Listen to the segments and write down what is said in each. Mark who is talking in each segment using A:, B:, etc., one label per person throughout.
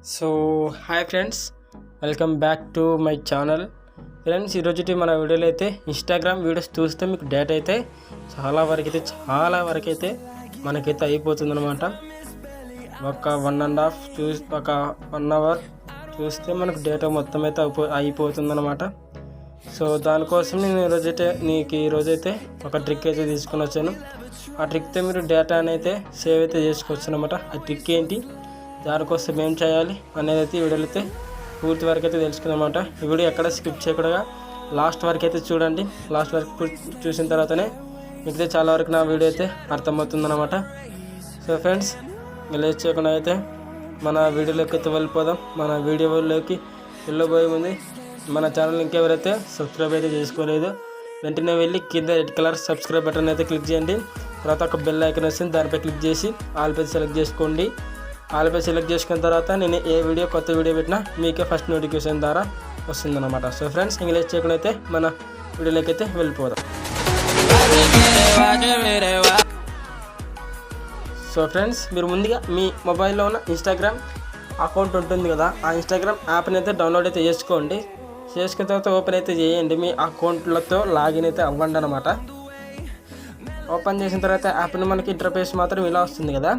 A: So hi friends, welcome back to my channel. Friends, ఈరోజు మన వీడియోలో అయితే ఇన్స్టాగ్రామ్ వీడియోస్ చూస్తే మీకు డేటా అయితే చాలా వరకు అయితే మనకైతే అయిపోతుంది అనమాట. ఒక 1 అవర్ చూస్తే మనకు డేటా మొత్తం అయితే అయిపోతుంది అనమాట. సో దానికోసం నేను ఈరోజైతే ఒక ట్రిక్ అయితే తీసుకొని వచ్చాను. ఆ ట్రిక్తో మీరు డేటాని అయితే సేవ్ అయితే చేసుకోవచ్చు అనమాట. ఆ ట్రిక్ ఏంటి, దానికోసం ఏం చేయాలి అనేది అయితే ఈ వీడియోలో అయితే పూర్తి వరకు అయితే తెలుసుకుందన్నమాట. ఈ వీడియో ఎక్కడ స్కిప్ చేయకుండా లాస్ట్ వరకు అయితే చూడండి. లాస్ట్ వరకు చూసిన తర్వాతనే మీకు చాలా వరకు నా వీడియో అయితే అర్థమవుతుందన్నమాట. సో ఫ్రెండ్స్, లేట్ చేయకుండా అయితే మన వీడియోలోకి అయితే వెళ్ళిపోదాం. మన వీడియోలోకి వెళ్ళబోయే ముందు మన ఛానల్ ఇంకెవరైతే సబ్స్క్రైబ్ అయితే చేసుకోలేదు, వెంటనే వెళ్ళి కింద రెడ్ కలర్ సబ్స్క్రైబ్ బటన్ అయితే క్లిక్ చేయండి. తర్వాత ఒక బెల్ ఐకాన్ వస్తుంది, దానిపై క్లిక్ చేసి ఆల్ పై సెలెక్ట్ చేసుకోండి. ఆల్పై సెలెక్ట్ చేసుకున్న తర్వాత నేను కొత్త వీడియో పెట్టినా మీకే ఫస్ట్ నోటిఫికేషన్ ద్వారా వస్తుందన్నమాట. సో ఫ్రెండ్స్, ఇంగ్లీష్ చేయకుండా అయితే మన వీడియోలోకి అయితే వెళ్ళిపోదాం. సో ఫ్రెండ్స్, మీరు ముందుగా మీ మొబైల్లో ఉన్న ఇన్స్టాగ్రామ్ అకౌంట్ ఉంటుంది కదా, ఆ ఇన్స్టాగ్రామ్ యాప్ని అయితే డౌన్లోడ్ అయితే చేసుకున్న తర్వాత ఓపెన్ అయితే చేయండి. మీ అకౌంట్లతో లాగిన్ అయితే అవ్వండి అనమాట. ఓపెన్ చేసిన తర్వాత యాప్ని మనకి ఇంటర్ఫేస్ మాత్రం ఇలా వస్తుంది కదా.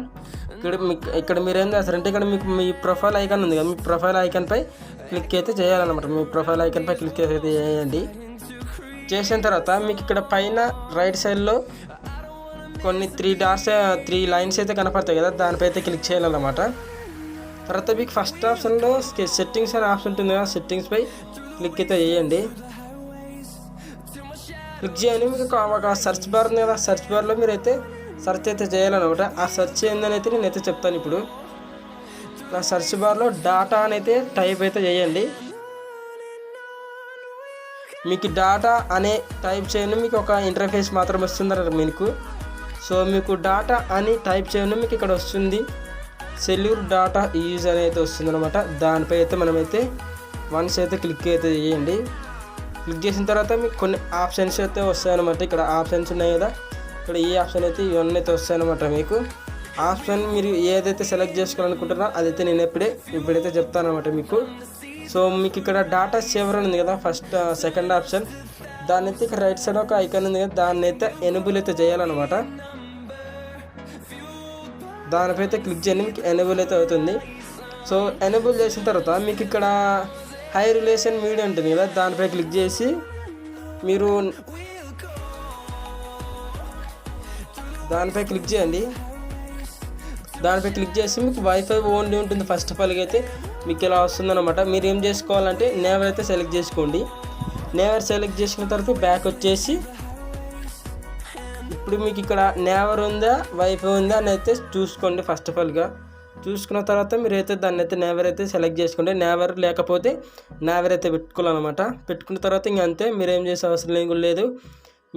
A: ఇక్కడ మీరు ఏం చేస్తారంటే, ఇక్కడ మీకు మీ ప్రొఫైల్ ఐకాన్ ఉంది కదా, మీ ప్రొఫైల్ ఐకాన్పై క్లిక్ అయితే చేయాలన్నమాట. మీ ప్రొఫైల్ ఐకాన్పై క్లిక్ అయితే చేయండి. చేసిన తర్వాత మీకు ఇక్కడ పైన రైట్ సైడ్లో కొన్ని 3 లైన్స్ అయితే కనపడతాయి కదా, దానిపై అయితే క్లిక్ చేయాలన్నమాట. తర్వాత మీకు ఫస్ట్ ఆప్షన్లో సెట్టింగ్స్ అనే ఆప్షన్ ఉంటుంది కదా, సెట్టింగ్స్పై క్లిక్ అయితే చేయండి. క్లిక్ చేయండి. మీకు ఒక సెర్చ్ బార్ ఉంది కదా, సెర్చ్ బార్లో మీరైతే సెర్చ్ అయితే చేయాలన్నమాట. ఆ సెర్చ్ ఏందని అయితే నేనైతే చెప్తాను ఇప్పుడు. నా సెర్చ్ బార్లో డాటా అని అయితే టైప్ అయితే చేయండి. మీకు డాటా అనే టైప్ చేయండి, మీకు ఒక ఇంటర్ఫేస్ మాత్రం వస్తుంది మీకు. సో మీకు డాటా అని టైప్ చేయండి, మీకు ఇక్కడ వస్తుంది సెల్యూర్ డాటా యూజ్ అని అయితే వస్తుంది అనమాట. దానిపై అయితే మనమైతే వన్స్ అయితే క్లిక్ అయితే చేయండి. క్లిక్ చేసిన తర్వాత మీకు కొన్ని ఆప్షన్స్ అయితే వస్తాయన్నమాట. ఇక్కడ ఆప్షన్స్ ఉన్నాయి కదా, ఇక్కడ ఈ ఆప్షన్ అయితే ఇవన్నీ అయితే వస్తాయన్నమాట. మీకు ఆప్షన్ మీరు ఏదైతే సెలెక్ట్ చేసుకోవాలనుకుంటున్నారో అదైతే నేను ఇప్పుడైతే చెప్తాను అనమాట మీకు. సో మీకు ఇక్కడ డాటా సేవర్ ఉంది కదా, సెకండ్ ఆప్షన్, దాన్ని అయితే ఇక్కడ రైట్ సైడ్ ఒక ఐకాన్ ఉంది కదా, దాన్ని అయితే ఎనేబుల్ అయితే చేయాలన్నమాట. దానిపై అయితే క్లిక్ చేయండి, మీకు ఎనేబుల్ అయితే అవుతుంది. సో ఎనేబుల్ చేసిన తర్వాత మీకు ఇక్కడ హై రిలేషన్ మీడియా ఉంటుంది కదా, దానిపై క్లిక్ చేసి మీరు దానిపై క్లిక్ చేయండి. దానిపై క్లిక్ చేసి మీకు వైఫై ఓన్లీ ఉంటుంది. ఫస్ట్ ఆఫ్ ఆల్గా అయితే మీకు ఇలా వస్తుందన్నమాట. మీరు ఏం చేసుకోవాలంటే నేవర్ అయితే సెలెక్ట్ చేసుకోండి. నేవర్ సెలెక్ట్ చేసుకున్న తర్వాత బ్యాక్ వచ్చేసి ఇప్పుడు మీకు ఇక్కడ నేవర్ ఉందా వైఫై ఉందా అని అయితే చూసుకోండి. ఫస్ట్ ఆఫ్ ఆల్గా చూసుకున్న తర్వాత మీరు అయితే దాన్ని అయితే నేవర్ అయితే సెలెక్ట్ చేసుకోండి. నేవర్ లేకపోతే నేవర్ అయితే పెట్టుకోవాలన్నమాట. పెట్టుకున్న తర్వాత ఇంక అంతే, మీరు ఏం చేసే అవసరం లేదు.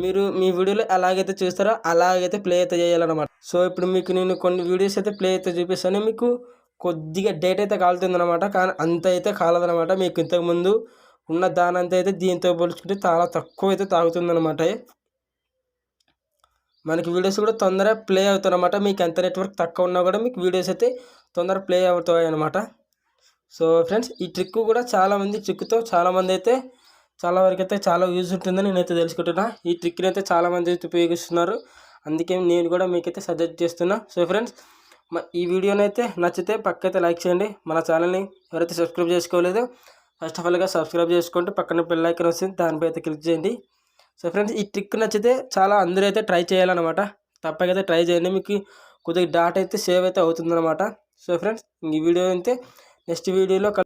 A: మీరు మీ వీడియోలో ఎలాగైతే చూస్తారో అలాగైతే ప్లే అయితే చేయాలన్నమాట. సో ఇప్పుడు మీకు నేను కొన్ని వీడియోస్ అయితే ప్లే అయితే చూపిస్తాను. మీకు కొద్దిగా డేట్ అయితే కాలుతుందన్నమాట, కానీ అంత అయితే కాలదనమాట. మీకు ఇంతకుముందు ఉన్న దానంతా అయితే దీంతో పోల్చుకుంటే చాలా తక్కువ అయితే తాగుతుందన్నమాట. మనకి వీడియోస్ కూడా తొందరగా ప్లే అవుతాయన్నమాట. మీకు ఎంత నెట్వర్క్ తక్కువ ఉన్నా కూడా మీకు వీడియోస్ అయితే తొందరగా ప్లే అవుతాయి అన్నమాట. సో ఫ్రెండ్స్, ఈ ట్రిక్ కూడా ట్రిక్తో చాలామంది అయితే చాలా వరకు అయితే చాలా యూజ్ ఉంటుందని నేనైతే తెలుసుకుంటున్నా. ఈ ట్రిక్ని అయితే చాలామంది అయితే ఉపయోగిస్తున్నారు, అందుకే నేను కూడా మీకైతే సజెస్ట్ చేస్తున్నా. సో ఫ్రెండ్స్, ఈ వీడియోని అయితే నచ్చితే పక్కైతే లైక్ చేయండి. మన ఛానల్ని ఎవరైతే సబ్స్క్రైబ్ చేసుకోలేదో ఫస్ట్ ఆఫ్ ఆల్గా సబ్స్క్రైబ్ చేసుకుంటే పక్కన బెల్ ఐకాన్ వస్తుంది, దానిపై అయితే క్లిక్ చేయండి. సో ఫ్రెండ్స్, ఈ ట్రిక్ నచ్చితే అందరూ అయితే ట్రై చేయాలన్నమాట. తప్పకైతే ట్రై చేయండి, మీకు కొద్దిగా డాటా అయితే సేవ్ అయితే అవుతుందన్నమాట. సో ఫ్రెండ్స్, ఈ వీడియో అయితే నెక్స్ట్ వీడియోలో